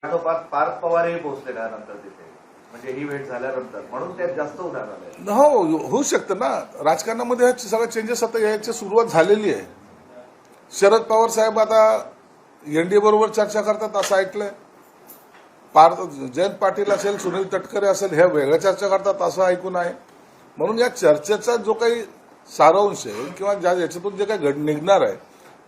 पाठोपाठ पार्थ पवारही पोहोचले त्यानंतर तिथे, म्हणजे ही भेट झाल्यानंतर, म्हणून त्यात जास्त उधार आले. हो, होऊ शकतं ना. राजकारणामध्ये सगळं चेंजेस आता याची सुरुवात झालेली आहे. शरद पवार साहेब आता एनडीए बरोबर चर्चा करतात असं ऐकलंय. जयंत पाटील असेल, सुनील तटकरे असेल, ह्या वेगळ्या चर्चा करतात असं ऐकून आहे. म्हणून या चर्चेचा जो काही सारांश आहे किंवा याच्यातून जे काही निघणार आहे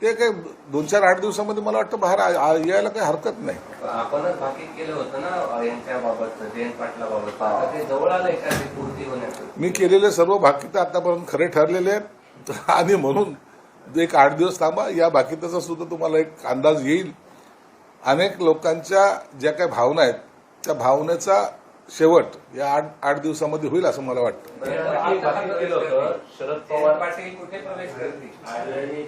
ते काही 2-4-8 दिवसामध्ये मला वाटतं बाहेर यायला काही हरकत नाही. आपणच भाकीत केलं होतं ना यांच्याबाबत, जयंत पाटलाबाबत. आता ते जवळ आलंय का ते पूर्ती होण्याचं? मी केलेले सर्व भाकीत आतापर्यंत खरे ठरलेले आहेत आणि म्हणून एक 8 दिवस थांबा, या भाकीताचा सुद्धा तुम्हाला एक अंदाज येईल. अनेक लोकांच्या ज्या काही भावना आहेत त्या भावनेचा शेवट या 8 दिवसामध्ये होईल असं मला वाटतं. केलं होतं शरद पवार पाटील कुठे प्रवेश करतील?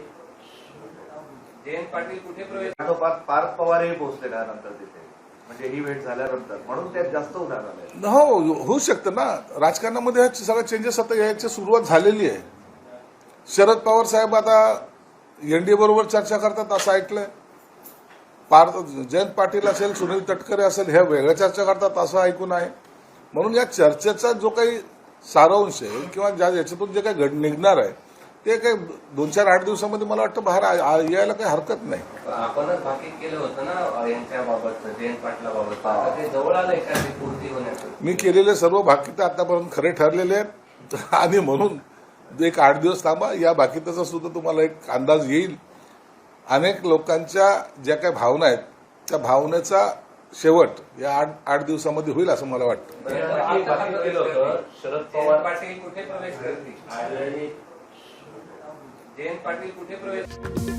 जयंत पाटील कुठे प्रवेश? पाठोपाठ पार्थ पवारही पोहोचले त्यानंतर तिथे, म्हणजे ही भेट झाल्यानंतर, म्हणून त्यात जास्त उधार आले. हो, होऊ शकतं ना. राजकारणामध्ये सगळं चेंजेस आता याची सुरुवात झालेली आहे. शरद पवार साहेब आता एनडीए बरोबर चर्चा करतात असं ऐकलंय. जयंत पाटील असेल, सुनील तटकरे असेल, ह्या वेगळ्या चर्चा करतात असं ऐकून आहे. म्हणून या चर्चेचा जो काही सारांश आहे किंवा याच्यातून जे काही निघणार आहे ते काही 2-4-8 दिवसामध्ये मला वाटतं बाहेर यायला काही हरकत नाही. आपणच भाकीत केलं होतं ना यांच्याबाबत, जयंत पाटलाबाबत. आता ते जवळ आलंय का ते पूर्ती होण्याचं? मी केलेले सर्व भाकीत आतापर्यंत खरे ठरलेले आहेत आणि म्हणून एक 8 दिवस थांबा, या भाकीताचा सुद्धा तुम्हाला एक अंदाज येईल. अनेक लोकांच्या ज्या काही भावना आहेत त्या भावनेचा शेवट या 8 दिवसामध्ये होईल असं मला वाटतं. भाकीत केलं होतं शरद पवार पाटील कुठे प्रवेश करतील? जयंत पाटील कुठे प्रवेश?